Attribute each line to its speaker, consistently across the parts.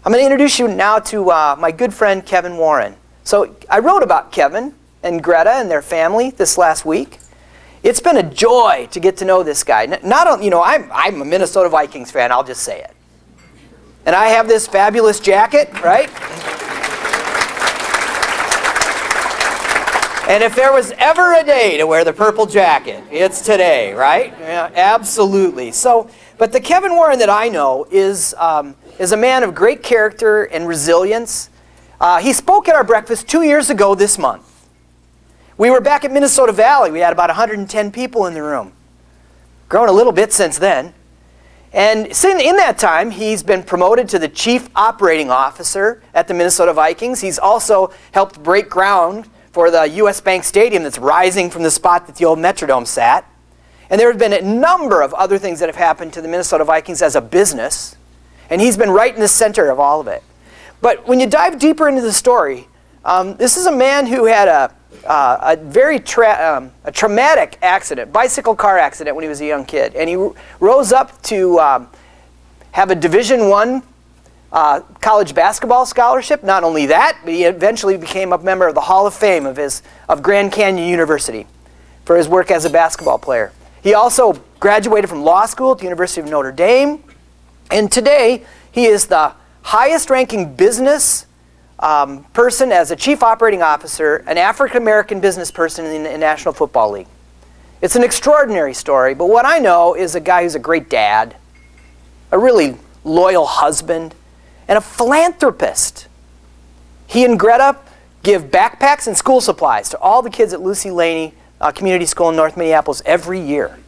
Speaker 1: I'm going to introduce you now to my good friend Kevin Warren. So I wrote about Kevin and Greta and their family this last week. It's been a joy to get to know this guy. I'm a Minnesota Vikings fan, I'll just say it. And I have this fabulous jacket, right? And if there was ever a day to wear the purple jacket, it's today, right? Yeah, absolutely. But the Kevin Warren that I know is a man of great character and resilience. He spoke at our breakfast 2 years ago this month. We were back at Minnesota Valley. We had about 110 people in the room. Grown a little bit since then. And in that time, he's been promoted to the Chief Operating Officer at the Minnesota Vikings. He's also helped break ground for the U.S. Bank Stadium that's rising from the spot that the old Metrodome sat. And there have been a number of other things that have happened to the Minnesota Vikings as a business. And he's been right in the center of all of it. But when you dive deeper into the story, this is a man who had a very traumatic accident, bicycle car accident when he was a young kid. And he rose up to have a Division I college basketball scholarship. Not only that, but he eventually became a member of the Hall of Fame of Grand Canyon University for his work as a basketball player. He also graduated from law school at the University of Notre Dame. And today, he is the highest-ranking business person as a chief operating officer, an African-American business person in the National Football League. It's an extraordinary story, but what I know is a guy who's a great dad, a really loyal husband, and a philanthropist. He and Greta give backpacks and school supplies to all the kids at Lucy Laney Community School in North Minneapolis every year.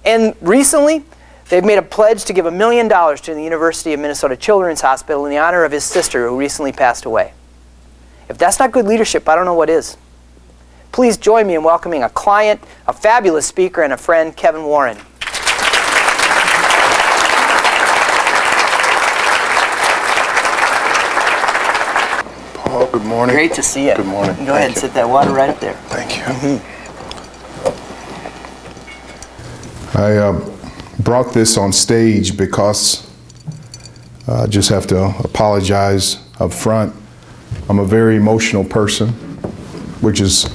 Speaker 1: And recently, they've made a pledge to give $1 million to the University of Minnesota Children's Hospital in the honor of his sister who recently passed away. If that's not good leadership, I don't know what is. Please join me in welcoming a client, a fabulous speaker, and a friend, Kevin Warren.
Speaker 2: Paul, good morning.
Speaker 1: Great to see you.
Speaker 2: Good morning.
Speaker 1: Go ahead and sit that water right up there.
Speaker 2: Thank you. I brought this on stage because I just have to apologize up front. I'm a very emotional person, which has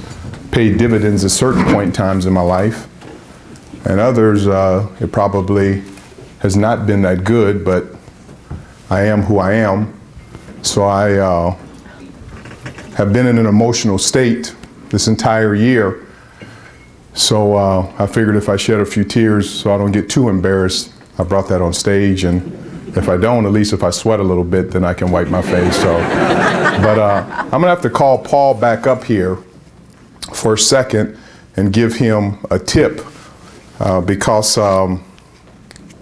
Speaker 2: paid dividends at certain point in times in my life. And others, it probably has not been that good, but I am who I am. So I have been in an emotional state this entire year. So I figured if I shed a few tears so I don't get too embarrassed, I brought that on stage. And if I don't, at least if I sweat a little bit, then I can wipe my face. But I'm gonna have to call Paul back up here for a second and give him a tip because, and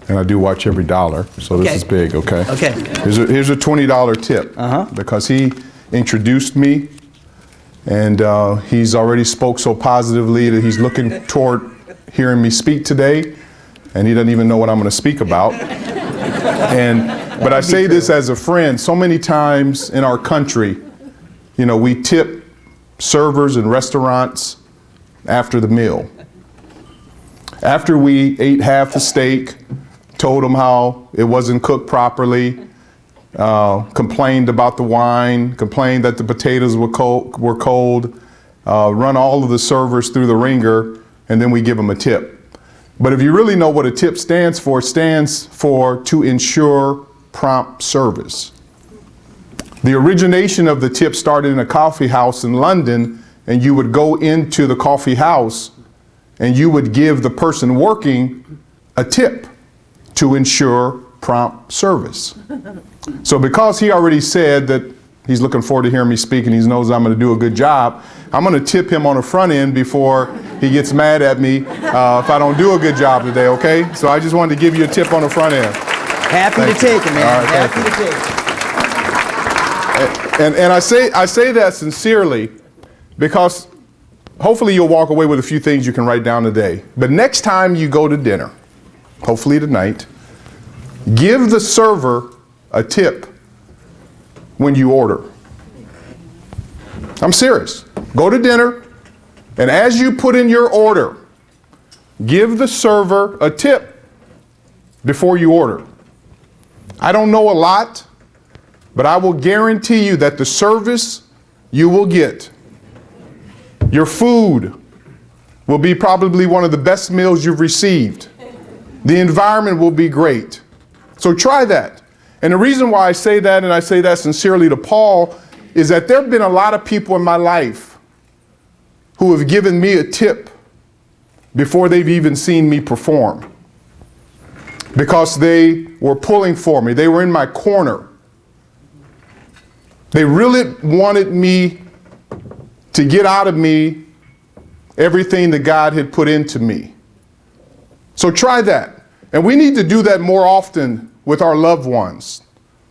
Speaker 2: I do watch every dollar, so this is big, okay?
Speaker 1: Okay.
Speaker 2: Here's a $20 tip because he introduced me. And he's already spoke so positively that he's looking toward hearing me speak today, and he doesn't even know what I'm going to speak about. But I say this as a friend. So many times in our country, we tip servers in restaurants after the meal. After we ate half the steak, told them how it wasn't cooked properly, complained about the wine, complained that the potatoes were cold, run all of the servers through the ringer, and then we give them a tip. But if you really know what a tip stands for, it stands for to ensure prompt service. The origination of the tip started in a coffee house in London, and you would go into the coffee house and you would give the person working a tip to ensure prompt service. So because he already said that he's looking forward to hearing me speak and he knows I'm going to do a good job, I'm going to tip him on the front end before he gets mad at me if I don't do a good job today, okay? So I just wanted to give you a tip on the front end.
Speaker 1: Happy to take it, man.
Speaker 2: All right,
Speaker 1: Happy to take it.
Speaker 2: And I say that sincerely because hopefully you'll walk away with a few things you can write down today. But next time you go to dinner, hopefully tonight, give the server a tip when you order. I'm serious. Go to dinner, and as you put in your order, give the server a tip before you order. I don't know a lot but I will guarantee you that the service you will get, your food will be probably one of the best meals you've received. The environment will be great. So try that. And the reason why I say that, and I say that sincerely to Paul, is that there have been a lot of people in my life who have given me a tip before they've even seen me perform, because they were pulling for me. They were in my corner. They really wanted me to get out of me everything that God had put into me. So try that. And we need to do that more often with our loved ones,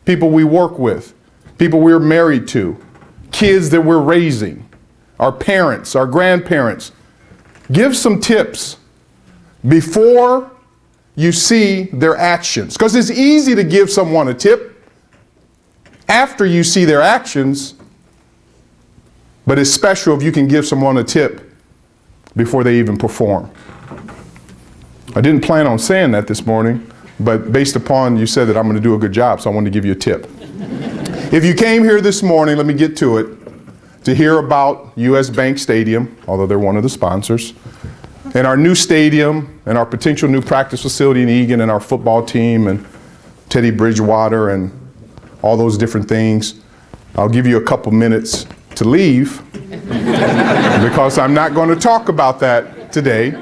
Speaker 2: people we work with, people we're married to, kids that we're raising, our parents, our grandparents. Give some tips before you see their actions, because it's easy to give someone a tip after you see their actions, but it's special if you can give someone a tip before they even perform. I didn't plan on saying that this morning, but based upon you said that I'm going to do a good job, so I wanted to give you a tip. If you came here this morning, let me get to it, to hear about U.S. Bank Stadium, although they're one of the sponsors, and our new stadium, and our potential new practice facility in Eagan, and our football team, and Teddy Bridgewater, and all those different things, I'll give you a couple minutes to leave because I'm not going to talk about that today.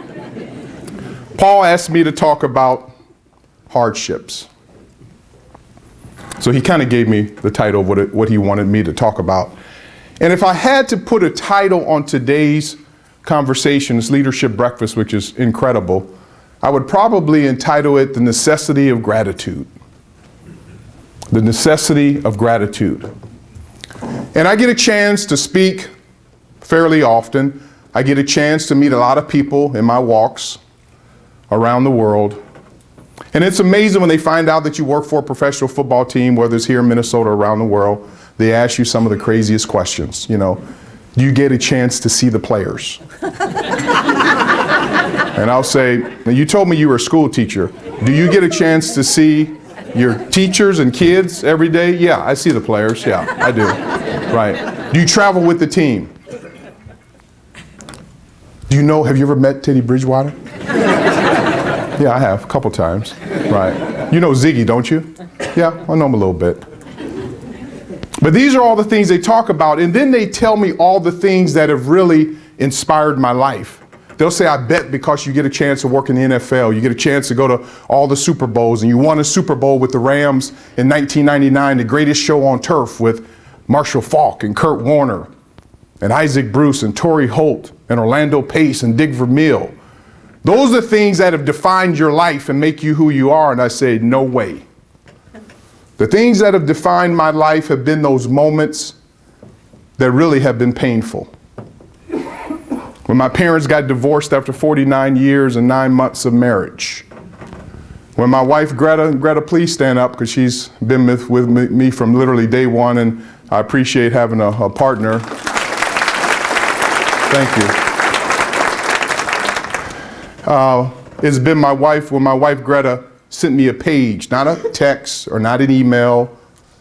Speaker 2: Paul asked me to talk about hardships. So he kind of gave me the title of what he wanted me to talk about. And if I had to put a title on today's conversation, this leadership breakfast, which is incredible, I would probably entitle it The Necessity of Gratitude. The Necessity of Gratitude. And I get a chance to speak fairly often. I get a chance to meet a lot of people in my walks around the world. And it's amazing when they find out that you work for a professional football team, whether it's here in Minnesota or around the world, they ask you some of the craziest questions. You know, do you get a chance to see the players? And I'll say, you told me you were a school teacher. Do you get a chance to see your teachers and kids every day? Yeah, I see the players. Yeah, I do. Right. Do you travel with the team? Do you know, have you ever met Teddy Bridgewater? Yeah, I have, a couple times. Right. You know Ziggy, don't you? Yeah, I know him a little bit. But these are all the things they talk about, and then they tell me all the things that have really inspired my life. They'll say, I bet because you get a chance to work in the NFL, you get a chance to go to all the Super Bowls, and you won a Super Bowl with the Rams in 1999, the greatest show on turf with Marshall Faulk and Kurt Warner and Isaac Bruce and Torrey Holt and Orlando Pace and Dick Vermeil. Those are things that have defined your life and make you who you are. And I say, no way. The things that have defined my life have been those moments that really have been painful. When my parents got divorced after 49 years and 9 months of marriage. When my wife, Greta, please stand up because she's been with me from literally day one, and I appreciate having a partner. Thank you. It's been my wife, when my wife Greta sent me a page, not a text or not an email,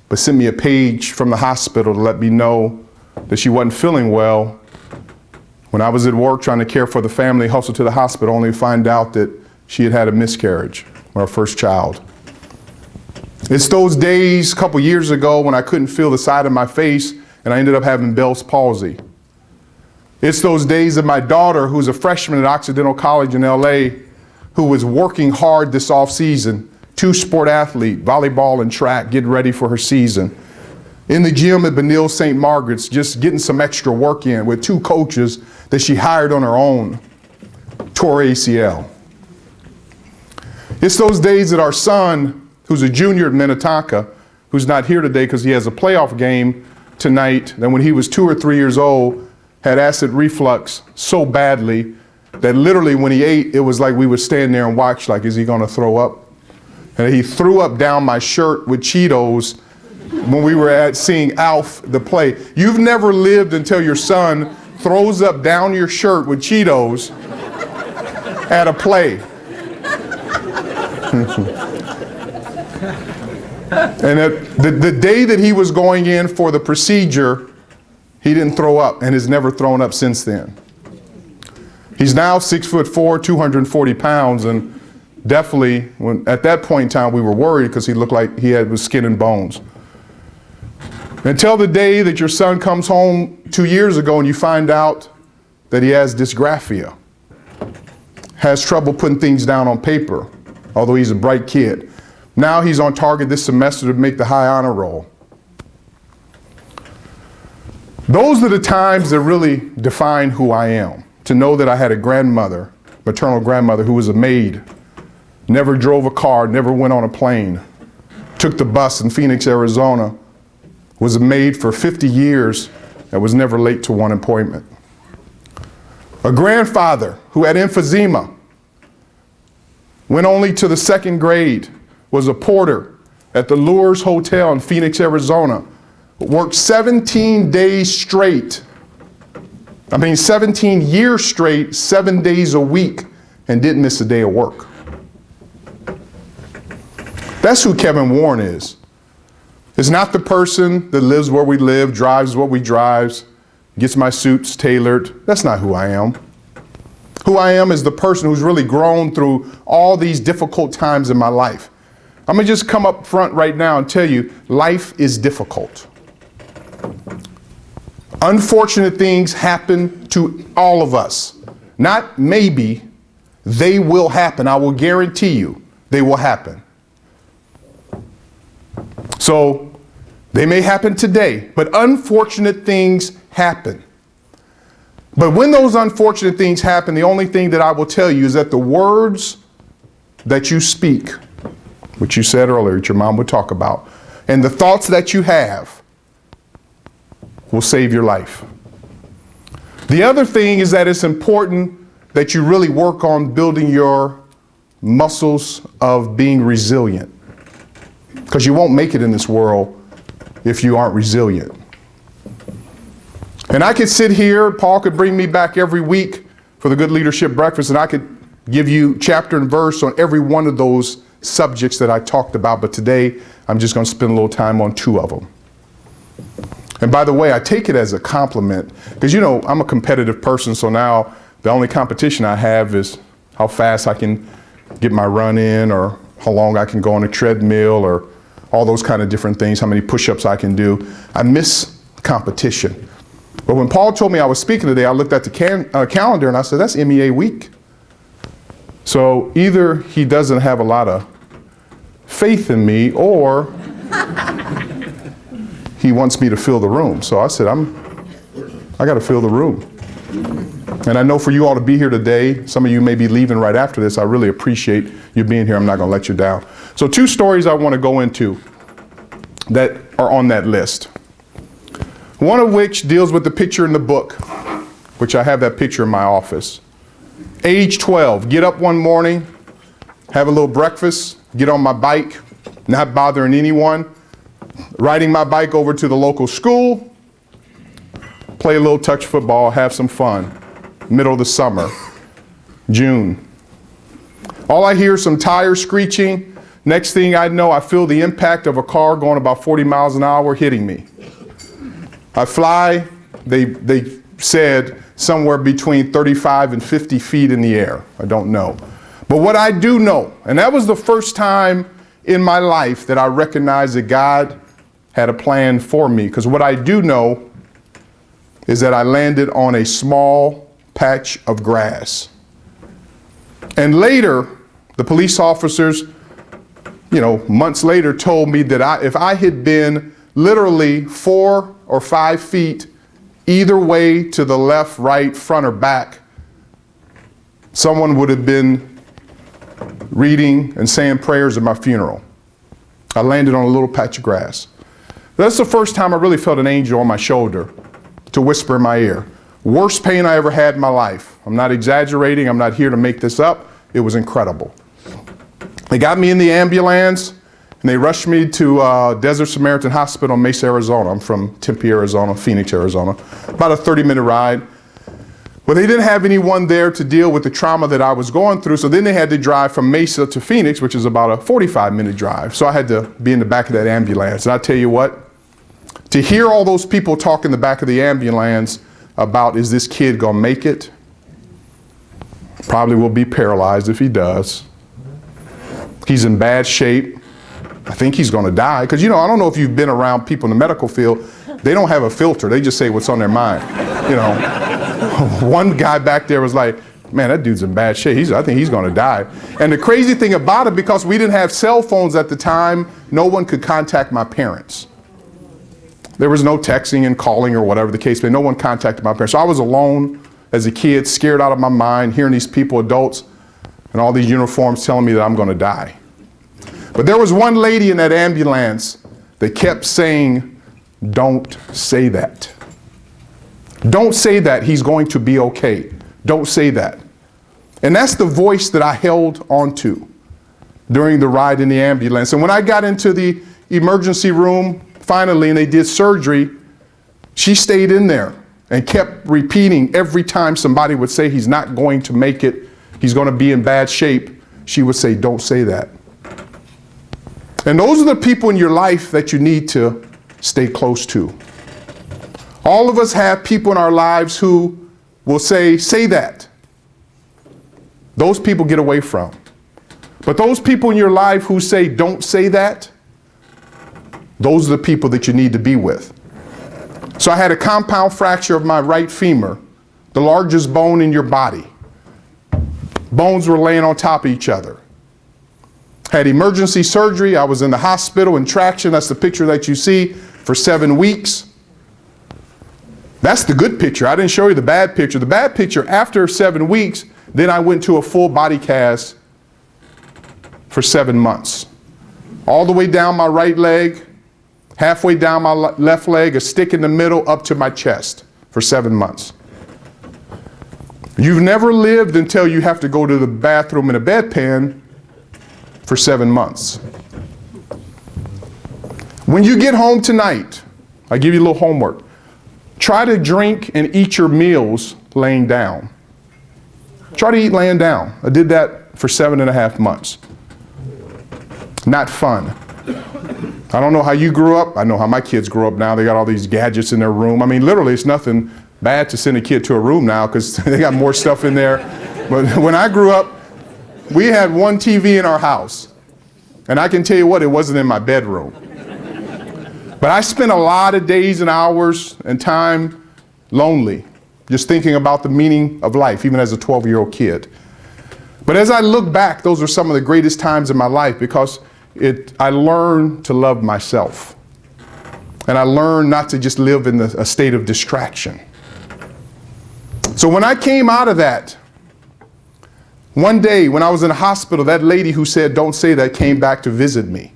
Speaker 2: but sent me a page from the hospital to let me know that she wasn't feeling well. When I was at work trying to care for the family, hustled to the hospital only to find out that she had had a miscarriage, our first child. It's those days a couple years ago when I couldn't feel the side of my face and I ended up having Bell's palsy. It's those days of my daughter, who's a freshman at Occidental College in LA, who was working hard this off season, two-sport athlete, volleyball and track, getting ready for her season. In the gym at Benil St. Margaret's, just getting some extra work in with two coaches that she hired on her own, tore ACL. It's those days that our son, who's a junior at Minnetonka, who's not here today because he has a playoff game tonight, that when he was 2 or 3 years old, had acid reflux so badly that literally when he ate, it was like we would stand there and watch, like, is he going to throw up? And he threw up down my shirt with Cheetos when we were seeing Alf, the play. You've never lived until your son throws up down your shirt with Cheetos at a play. And the day that he was going in for the procedure, he didn't throw up and has never thrown up since then. He's now 6'4", 240 pounds, and definitely, at that point in time, we were worried because he looked like he was skin and bones. Until the day that your son comes home 2 years ago and you find out that he has dysgraphia, has trouble putting things down on paper, although he's a bright kid. Now he's on target this semester to make the high honor roll. Those are the times that really define who I am. To know that I had a grandmother, maternal grandmother, who was a maid, never drove a car, never went on a plane, took the bus in Phoenix, Arizona, was a maid for 50 years and was never late to one appointment. A grandfather who had emphysema, went only to the 2nd grade, was a porter at the Lures Hotel in Phoenix, Arizona, worked 17 days straight. 17 years straight, 7 days a week, and didn't miss a day of work. That's who Kevin Warren is. It's not the person that lives where we live, drives what we drive, gets my suits tailored. That's not who I am. Who I am is the person who's really grown through all these difficult times in my life. I'm gonna just come up front right now and tell you, life is difficult. Unfortunate things happen to all of us. Not maybe, they will happen. I will guarantee you they will happen. So they may happen today, but unfortunate things happen. But when those unfortunate things happen, the only thing that I will tell you is that the words that you speak, which you said earlier, that your mom would talk about, and the thoughts that you have will save your life. The other thing is that it's important that you really work on building your muscles of being resilient, because you won't make it in this world if you aren't resilient. And I could sit here, Paul could bring me back every week for the Good Leadership Breakfast, and I could give you chapter and verse on every one of those subjects that I talked about, but today I'm just going to spend a little time on 2 of them. And by the way, I take it as a compliment, because I'm a competitive person, so now the only competition I have is how fast I can get my run in, or how long I can go on a treadmill, or all those kind of different things, how many push-ups I can do. I miss competition. But when Paul told me I was speaking today, I looked at the calendar and I said, that's MEA week. So either he doesn't have a lot of faith in me, or he wants me to fill the room. So I said, I got to fill the room. And I know for you all to be here today, some of you may be leaving right after this. I really appreciate you being here. I'm not going to let you down. So 2 stories I want to go into that are on that list. One of which deals with the picture in the book, which I have that picture in my office. Age 12, get up one morning, have a little breakfast, get on my bike, not bothering anyone, riding my bike over to the local school, play a little touch football, have some fun. Middle of the summer, June. All I hear is some tires screeching. Next thing I know, I feel the impact of a car going about 40 miles an hour hitting me. I fly, they said, somewhere between 35 and 50 feet in the air. I don't know. But what I do know, and that was the first time in my life that I recognized that God had a plan for me, because what I do know is that I landed on a small patch of grass. And later, the police officers, months later told me that if I had been literally 4 or 5 feet either way, to the left, right, front, or back, someone would have been reading and saying prayers at my funeral. I landed on a little patch of grass. That's the first time I really felt an angel on my shoulder to whisper in my ear. Worst pain I ever had in my life. I'm not exaggerating. I'm not here to make this up. It was incredible. They got me in the ambulance and they rushed me to Desert Samaritan Hospital in Mesa, Arizona. I'm from Tempe, Arizona, Phoenix, Arizona. About a 30-minute ride. Well, they didn't have anyone there to deal with the trauma that I was going through, so then they had to drive from Mesa to Phoenix, which is about a 45-minute drive. So I had to be in the back of that ambulance. And I tell you what, to hear all those people talk in the back of the ambulance about, is this kid gonna make it? Probably will be paralyzed if he does. He's in bad shape. I think he's gonna die. Because, you know, I don't know if you've been around people in the medical field. They don't have a filter. They just say what's on their mind, you know. One guy back there was like, man, that dude's in bad shape. I think he's going to die. And the crazy thing about it, because we didn't have cell phones at the time, no one could contact my parents. There was no texting and calling or whatever the case may be. No one contacted my parents. So I was alone as a kid, scared out of my mind, hearing these people, adults, and all these uniforms telling me that I'm going to die. But there was one lady in that ambulance that kept saying, don't say that. Don't say that he's going to be okay. Don't say that. And that's the voice that I held onto during the ride in the ambulance. And when I got into the emergency room, finally, and they did surgery, she stayed in there and kept repeating every time somebody would say he's not going to make it, he's going to be in bad shape, she would say, don't say that. And those are the people in your life that you need to stay close to. All of us have people in our lives who will say that. Those people get away from. But those people in your life who say, don't say that, those are the people that you need to be with. So I had a compound fracture of my right femur, the largest bone in your body. Bones were laying on top of each other. Had emergency surgery. I was in the hospital in traction. That's the picture that you see, for 7 weeks. That's the good picture. I didn't show you the bad picture. The bad picture, after 7 weeks, then I went to a full body cast for 7 months. All the way down my right leg, halfway down my left leg, a stick in the middle, up to my chest for 7 months. You've never lived until you have to go to the bathroom in a bedpan for 7 months. When you get home tonight, I give you a little homework. Try to drink and eat your meals laying down. Try to eat laying down. I did that for 7.5 months. Not fun. I don't know how you grew up. I know how my kids grew up now. They got all these gadgets in their room. I mean, literally, it's nothing bad to send a kid to a room now because they got more stuff in there. But when I grew up, we had one TV in our house. And I can tell you what, it wasn't in my bedroom. But I spent a lot of days and hours and time lonely, just thinking about the meaning of life, even as a 12-year-old kid. But as I look back, those are some of the greatest times in my life because I learned to love myself. And I learned not to just live in a state of distraction. So when I came out of that, one day when I was in the hospital, that lady who said, don't say that, came back to visit me.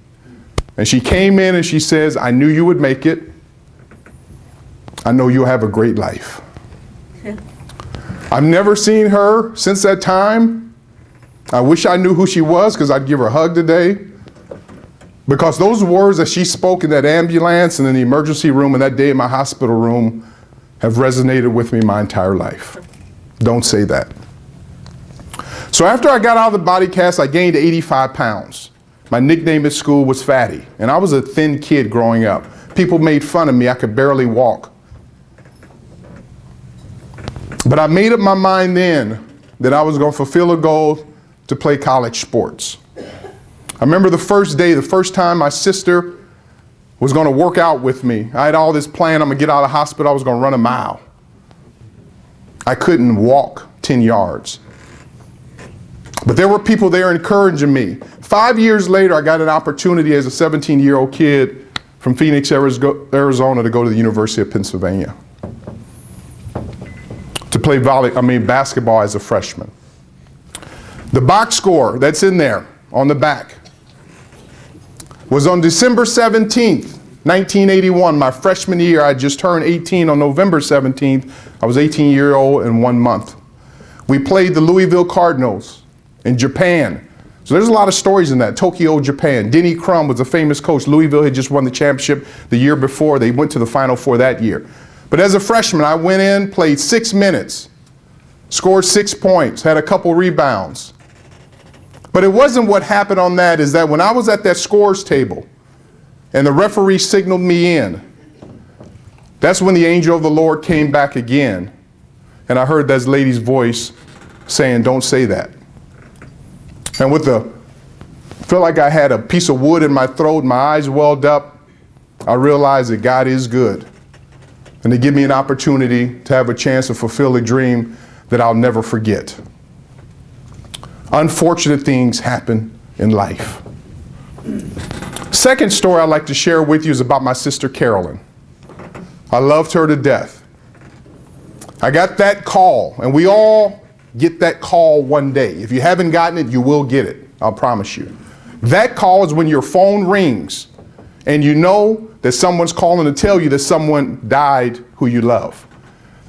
Speaker 2: And she came in and she says, I knew you would make it. I know you'll have a great life. I've never seen her since that time. I wish I knew who she was because I'd give her a hug today. Because those words that she spoke in that ambulance and in the emergency room and that day in my hospital room have resonated with me my entire life. Don't say that. So after I got out of the body cast, I gained 85 pounds. My nickname at school was Fatty, and I was a thin kid growing up. People made fun of me. I could barely walk. But I made up my mind then that I was going to fulfill a goal to play college sports. I remember the first day, the first time my sister was going to work out with me. I had all this plan. I'm going to get out of the hospital. I was going to run a mile. I couldn't walk 10 yards. But there were people there encouraging me. 5 years later, I got an opportunity as a 17-year-old kid from Phoenix, Arizona, to go to the University of Pennsylvania to play basketball as a freshman. The box score that's in there on the back was on December 17th, 1981, my freshman year. I just turned 18 on November 17th. I was 18 years old in 1 month. We played the Louisville Cardinals in Japan. So there's a lot of stories in that. Tokyo, Japan. Denny Crum was a famous coach. Louisville had just won the championship the year before. They went to the Final Four that year. But as a freshman, I went in, played 6 minutes. Scored 6 points, had a couple rebounds. But it wasn't what happened on that, is that when I was at that scores table and the referee signaled me in, that's when the angel of the Lord came back again. And I heard that lady's voice saying, don't say that. And felt like I had a piece of wood in my throat, my eyes welled up. I realized that God is good. And to give me an opportunity to have a chance to fulfill a dream that I'll never forget. Unfortunate things happen in life. Second story I'd like to share with you is about my sister Carolyn. I loved her to death. I got that call, and we all get that call one day. If you haven't gotten it, you will get it. I'll promise you. That call is when your phone rings and you know that someone's calling to tell you that someone died who you love.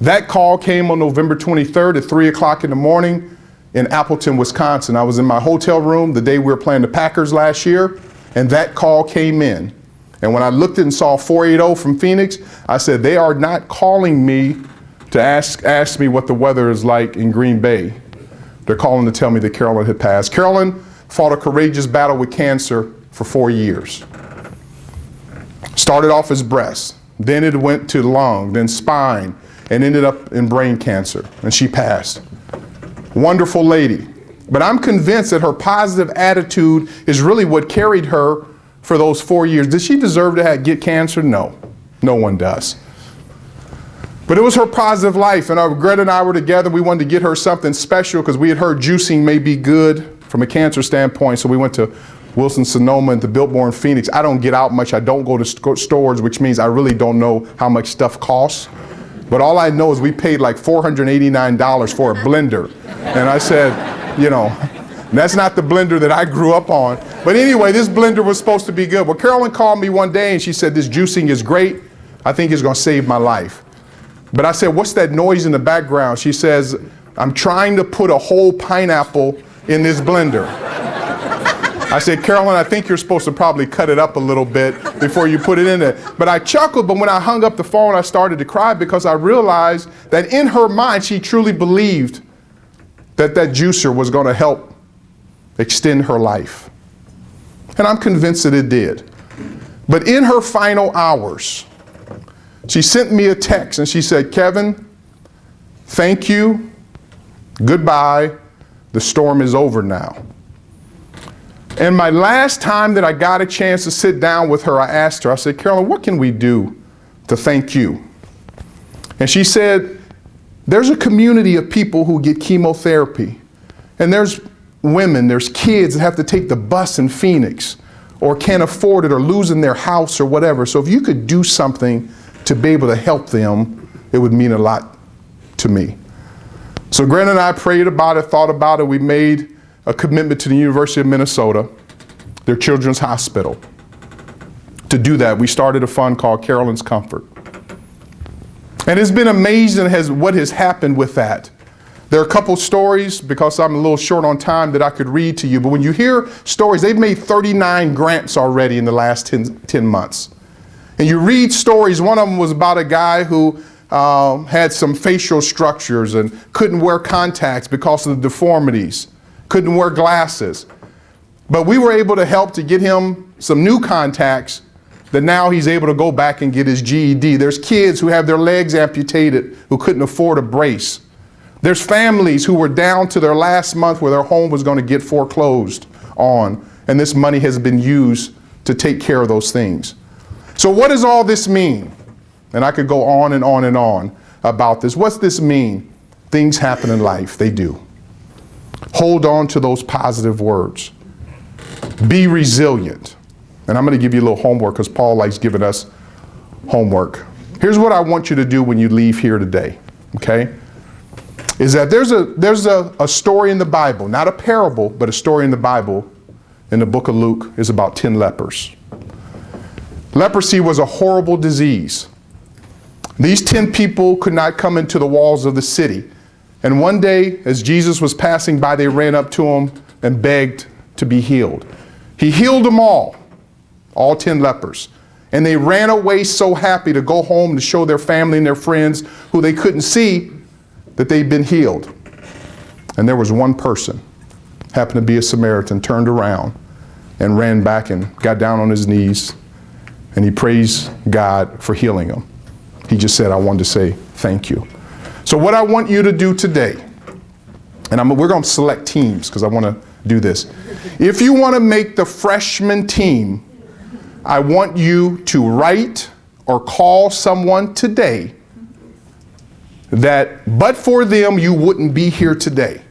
Speaker 2: That call came on November 23rd at 3 o'clock in the morning in Appleton, Wisconsin. I was in my hotel room the day we were playing the Packers last year, and that call came in. And when I looked and saw 480 from Phoenix, I said, they are not calling me to ask me what the weather is like in Green Bay. They're calling to tell me that Carolyn had passed. Carolyn fought a courageous battle with cancer for 4 years. Started off as breast, then it went to lung, then spine, and ended up in brain cancer, and she passed. Wonderful lady. But I'm convinced that her positive attitude is really what carried her for those 4 years. Did she deserve to get cancer? No. No one does. But it was her positive life, and Greta and I were together. We wanted to get her something special because we had heard juicing may be good from a cancer standpoint, so we went to Wilson-Sonoma and to Biltmore in Phoenix. I don't get out much. I don't go to stores, which means I really don't know how much stuff costs. But all I know is we paid like $489 for a blender. And I said, you know, that's not the blender that I grew up on. But anyway, this blender was supposed to be good. Well, Carolyn called me one day and she said, this juicing is great. I think it's going to save my life. But I said, what's that noise in the background? She says, I'm trying to put a whole pineapple in this blender. I said, Carolyn, I think you're supposed to probably cut it up a little bit before you put it in there. But I chuckled, but when I hung up the phone, I started to cry because I realized that in her mind, she truly believed that that juicer was going to help extend her life. And I'm convinced that it did. But in her final hours, she sent me a text and she said, Kevin, thank you, goodbye, the storm is over now. And my last time that I got a chance to sit down with her, I asked her, I said, Carolyn, what can we do to thank you? And she said, there's a community of people who get chemotherapy. And there's women, there's kids that have to take the bus in Phoenix or can't afford it or losing their house or whatever. So if you could do something to be able to help them, it would mean a lot to me. So Grant and I prayed about it, thought about it. We made a commitment to the University of Minnesota, their children's hospital. To do that, we started a fund called Carolyn's Comfort. And it's been amazing what has happened with that. There are a couple stories, because I'm a little short on time, that I could read to you. But when you hear stories, they've made 39 grants already in the last 10 months. And you read stories. One of them was about a guy who had some facial structures and couldn't wear contacts because of the deformities. Couldn't wear glasses. But we were able to help to get him some new contacts that now he's able to go back and get his GED. There's kids who have their legs amputated who couldn't afford a brace. There's families who were down to their last month where their home was going to get foreclosed on, and this money has been used to take care of those things. So what does all this mean? And I could go on and on and on about this. What's this mean? Things happen in life. They do. Hold on to those positive words. Be resilient. And I'm going to give you a little homework because Paul likes giving us homework. Here's what I want you to do when you leave here today, okay? Is that there's a story in the Bible, not a parable, but a story in the Bible in the book of Luke is about 10 lepers. Leprosy was a horrible disease. These 10 people could not come into the walls of the city. And one day, as Jesus was passing by, they ran up to him and begged to be healed. He healed them all 10 lepers. And they ran away so happy to go home to show their family and their friends who they couldn't see that they'd been healed. And there was one person, happened to be a Samaritan, turned around and ran back and got down on his knees, and he praised God for healing him. He just said, I wanted to say thank you. So what I want you to do today, and we're going to select teams because I want to do this. If you want to make the freshman team, I want you to write or call someone today that but for them, you wouldn't be here today.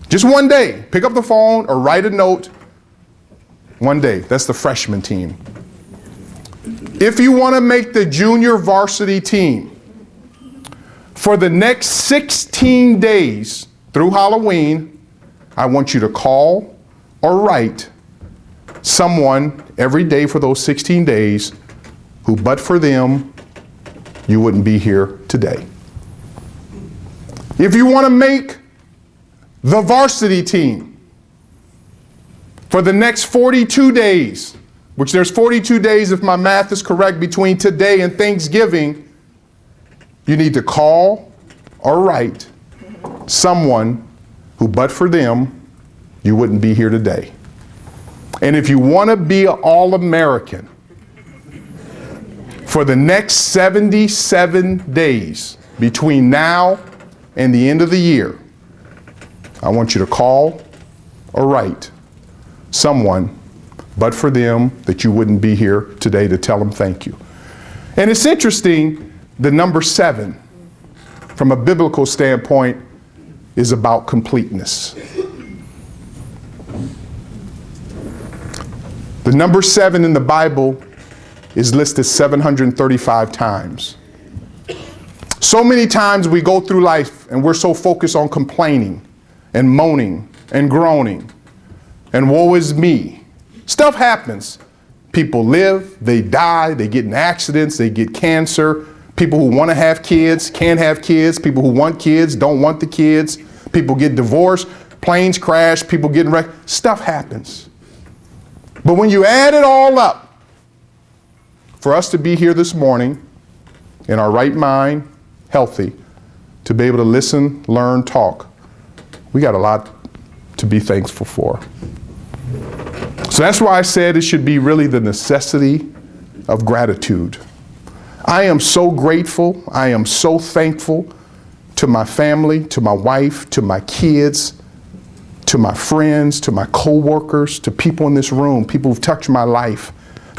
Speaker 2: Just one day. Pick up the phone or write a note. One day. That's the freshman team. If you want to make the junior varsity team, for the next 16 days through Halloween, I want you to call or write someone every day for those 16 days who, but for them, you wouldn't be here today. If you want to make the varsity team, for the next 42 days, which there's 42 days if my math is correct between today and Thanksgiving, you need to call or write someone who, but for them, you wouldn't be here today. And if you want to be an All-American for the next 77 days between now and the end of the year, I want you to call or write someone, but for them, that you wouldn't be here today to tell them thank you. And it's interesting, the number 7, from a biblical standpoint, is about completeness. The number 7 in the Bible is listed 735 times. So many times we go through life and we're so focused on complaining and moaning and groaning and woe is me. Stuff happens. People live, they die, they get in accidents, they get cancer. People who want to have kids can't have kids. People who want kids don't want the kids. People get divorced, planes crash, people getting wrecked. Stuff happens. But when you add it all up, for us to be here this morning in our right mind, healthy, to be able to listen, learn, talk, we got a lot to be thankful for. So that's why I said it should be really the necessity of gratitude. I am so grateful. I am so thankful to my family, to my wife, to my kids, to my friends, to my co-workers, to people in this room, people who've touched my life,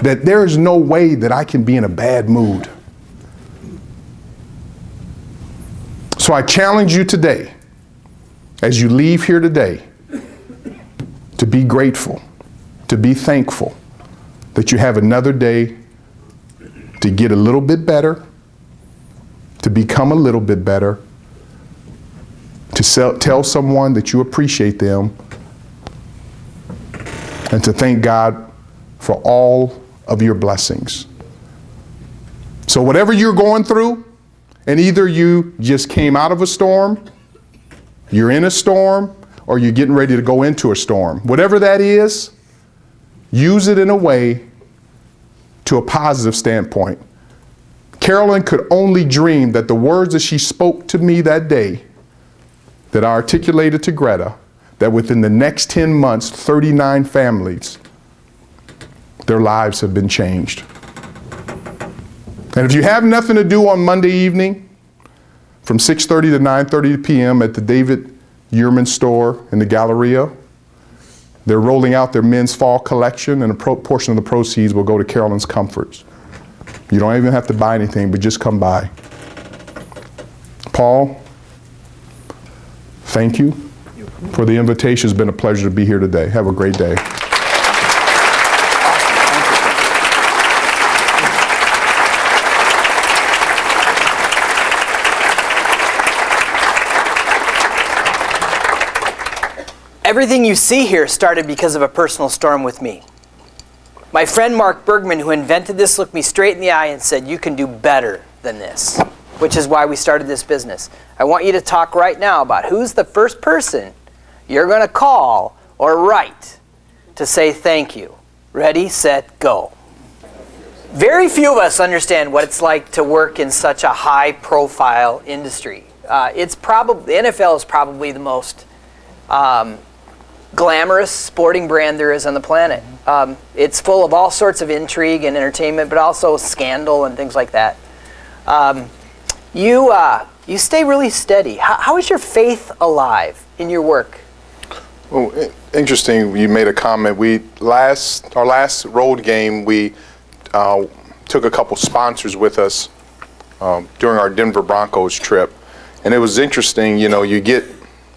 Speaker 2: that there is no way that I can be in a bad mood. So I challenge you today, as you leave here today, to be grateful, to be thankful that you have another day to get a little bit better, to become a little bit better, to tell someone that you appreciate them, and to thank God for all of your blessings. So whatever you're going through, and either you just came out of a storm, you're in a storm, or you're getting ready to go into a storm, whatever that is, use it in a way to a positive standpoint. Carolyn could only dream that the words that she spoke to me that day, that I articulated to Greta, that within the next 10 months, 39 families, their lives have been changed. And if you have nothing to do on Monday evening, from 6:30 to 9:30 p.m. at the David Yearman store in the Galleria, they're rolling out their men's fall collection, and a portion of the proceeds will go to Carolyn's Comforts. You don't even have to buy anything, but just come by. Paul, thank you for the invitation. It's been a pleasure to be here today. Have a great day.
Speaker 1: Everything you see here started because of a personal storm with me. My friend Mark Bergman, who invented this, looked me straight in the eye and said, "You can do better than this," which is why we started this business. I want you to talk right now about who's the first person you're going to call or write to say thank you. Ready, set, go. Very few of us understand what it's like to work in such a high-profile industry. It's probably, the NFL is probably the most glamorous sporting brand there is on the planet. It's full of all sorts of intrigue and entertainment, but also scandal and things like that. You stay really steady. How is your faith alive in your work?
Speaker 3: Well, interesting. You made a comment. Our last road game, we took a couple sponsors with us during our Denver Broncos trip, and it was interesting. You know, you get,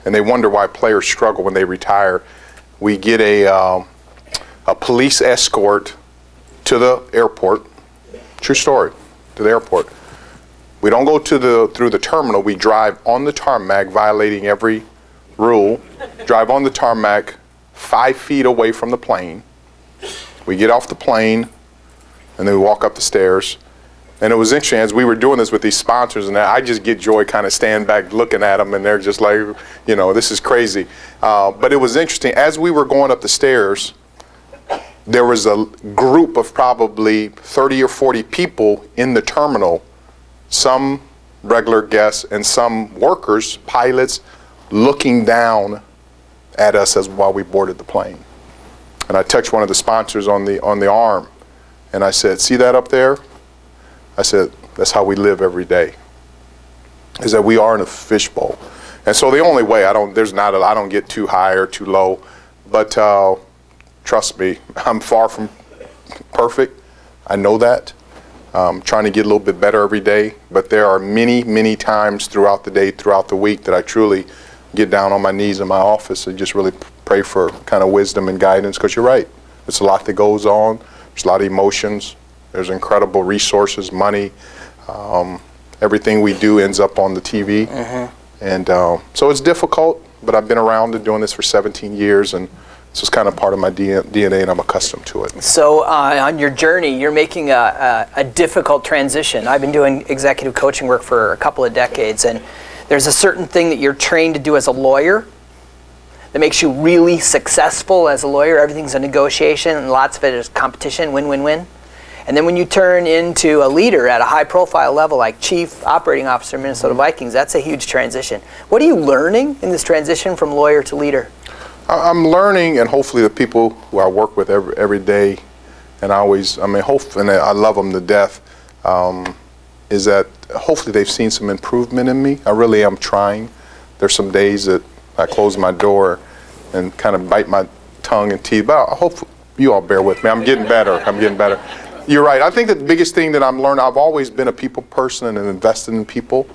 Speaker 3: and they wonder why players struggle when they retire. We get a police escort to the airport. True story. To the airport. We don't go through the terminal. We drive on the tarmac, violating every rule. Drive on the tarmac 5 feet away from the plane. We get off the plane, and then we walk up the stairs. And it was interesting, as we were doing this with these sponsors, and I just get joy kind of stand back looking at them, and they're just like, you know, this is crazy. But it was interesting. As we were going up the stairs, there was a group of probably 30 or 40 people in the terminal, some regular guests and some workers, pilots, looking down at us while we boarded the plane. And I touched one of the sponsors on the arm, and I said, "See that up there?" I said, "That's how we live every day, is that we are in a fishbowl." And so the only way, I don't get too high or too low, but trust me, I'm far from perfect. I know that. Trying to get a little bit better every day, but there are many, many times throughout the day, throughout the week, that I truly get down on my knees in my office and just really pray for kind of wisdom and guidance, because you're right. There's a lot that goes on. There's a lot of emotions. There's incredible resources, money. Everything we do ends up on the TV. And so it's difficult, but I've been around and doing this for 17 years, and so it's kind of part of my DNA, and I'm accustomed to it.
Speaker 1: So on your journey, you're making a difficult transition. I've been doing executive coaching work for a couple of decades, and there's a certain thing that you're trained to do as a lawyer that makes you really successful as a lawyer. Everything's a negotiation, and lots of it is competition, win-win-win. And then when you turn into a leader at a high-profile level, like Chief Operating Officer, Minnesota Vikings, that's a huge transition. What are you learning in this transition from lawyer to leader?
Speaker 3: I'm learning, and hopefully the people who I work with every day, and I love them to death, is that hopefully they've seen some improvement in me. I really am trying. There's some days that I close my door and kind of bite my tongue and teeth, but I hope you all bear with me. I'm getting better. You're right. I think that the biggest thing that I'm learning, I've always been a people person and invested in people,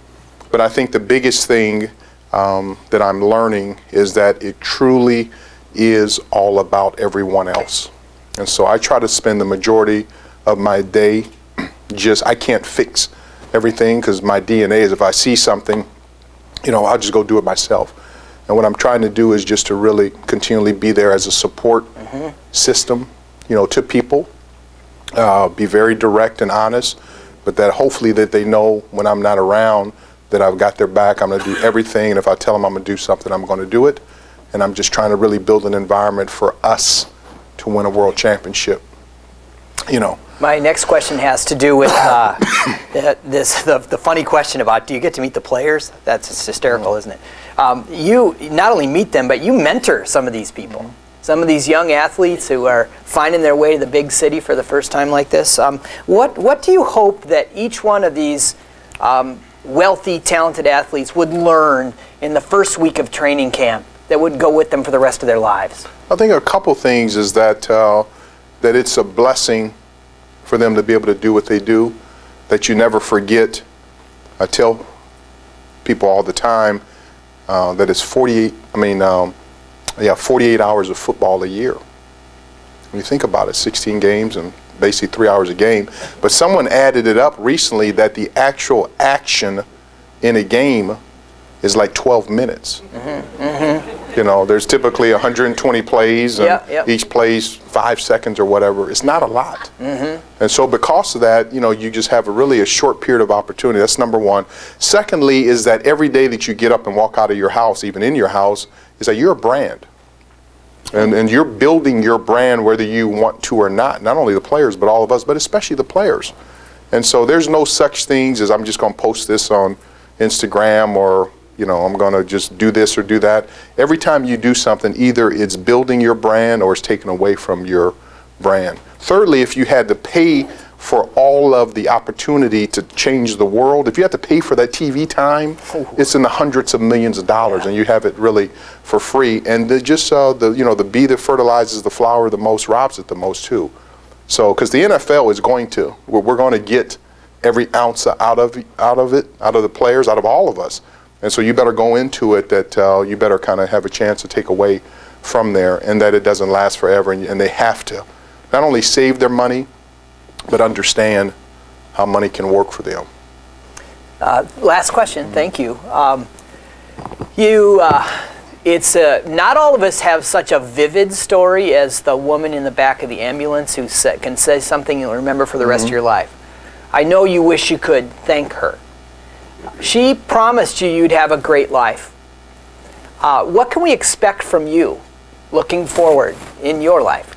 Speaker 3: but I think the biggest thing that I'm learning is that it truly is all about everyone else. And so I try to spend the majority of my day I can't fix everything, because my DNA is, if I see something, I'll just go do it myself. And what I'm trying to do is just to really continually be there as a support system, to people, be very direct and honest, but that hopefully that they know when I'm not around that I've got their back. I'm going to do everything, and if I tell them I'm going to do something, I'm going to do it. And I'm just trying to really build an environment for us to win a world championship.
Speaker 1: My next question has to do with the funny question about, do you get to meet the players? That's just hysterical, isn't it? You not only meet them, but you mentor some of these people. Some of these young athletes who are finding their way to the big city for the first time like this. What do you hope that each one of these wealthy, talented athletes would learn in the first week of training camp that would go with them for the rest of their lives?
Speaker 3: I think a couple things is that it's a blessing for them to be able to do what they do, that you never forget. I tell people all the time that it's 48 hours of football a year. When you think about it, 16 games and basically 3 hours a game. But someone added it up recently that the actual action in a game is like 12 minutes. There's typically 120 plays, and each plays 5 seconds or whatever. It's not a lot. And so because of that, you just have a short period of opportunity. That's number one. Secondly is that every day that you get up and walk out of your house, even in your house, is that you're a brand. And you're building your brand whether you want to or not only the players, but all of us, but especially the players. And so there's no such things as I'm just going to post this on Instagram or, I'm going to just do this or do that. Every time you do something, either it's building your brand or it's taken away from your brand. Thirdly, if you had to pay for all of the opportunity to change the world, if you have to pay for that TV time, it's in the hundreds of millions of dollars, and you have it really for free. And the bee that fertilizes the flower the most robs it the most too. So, because the NFL is we're going to get every ounce out of the players, out of all of us. And so you better go into it that you better kind of have a chance to take away from there, and that it doesn't last forever, and they have to not only save their money, but understand how money can work for them.
Speaker 1: Last question, thank you. Not all of us have such a vivid story as the woman in the back of the ambulance who can say something you'll remember for the rest of your life. I know you wish you could thank her. She promised you'd have a great life. What can we expect from you looking forward in your life?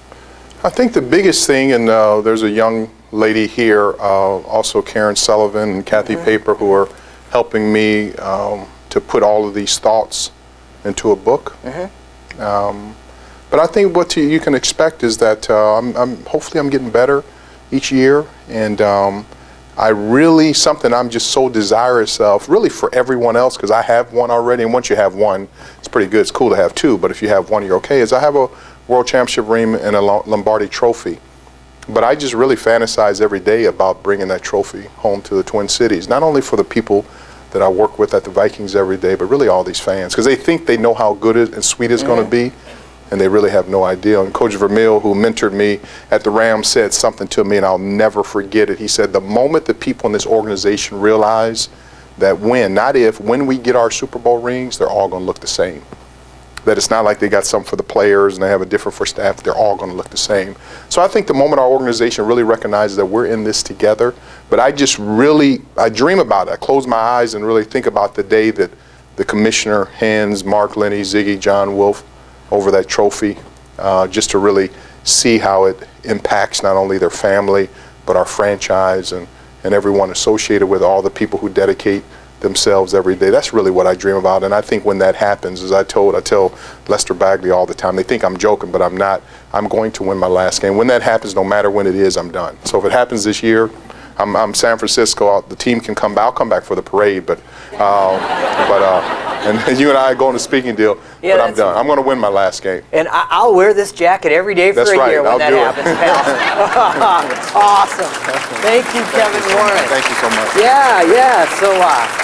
Speaker 3: I think the biggest thing, and there's a young lady here, also Karen Sullivan and Kathy Paper, who are helping me to put all of these thoughts into a book. But I think what you can expect is that hopefully I'm getting better each year, and something I'm just so desirous of, really for everyone else, because I have one already, and once you have one, it's pretty good. It's cool to have two, but if you have one, you're okay, is I have a World Championship ring and a Lombardi trophy. But I just really fantasize every day about bringing that trophy home to the Twin Cities, not only for the people that I work with at the Vikings every day, but really all these fans, because they think they know how good and sweet it's going to be, and they really have no idea. And Coach Vermeil, who mentored me at the Rams, said something to me, and I'll never forget it. He said, the moment the people in this organization realize that when we get our Super Bowl rings, they're all going to look the same. That it's not like they got some for the players and they have a different for staff. They're all going to look the same. So I think the moment our organization really recognizes that we're in this together, but I dream about it. I close my eyes and really think about the day that the commissioner hands Mark Lenny, Ziggy, John Wolf over that trophy, just to really see how it impacts not only their family, but our franchise and everyone associated with all the people who dedicate themselves every day. That's really what I dream about, and I think when that happens, as I tell Lester Bagley all the time, they think I'm joking, but I'm not. I'm going to win my last game. When that happens, no matter when it is, I'm done. So if it happens this year, I'm San Francisco. The team can come back. I'll come back for the parade, and you and I go on a speaking deal, but I'm done. I'm going to win my last game.
Speaker 1: And I'll wear this jacket every day for a year when that happens, pal. Awesome. Thank you, Kevin Warren.
Speaker 3: Thank you so much.
Speaker 1: Yeah. So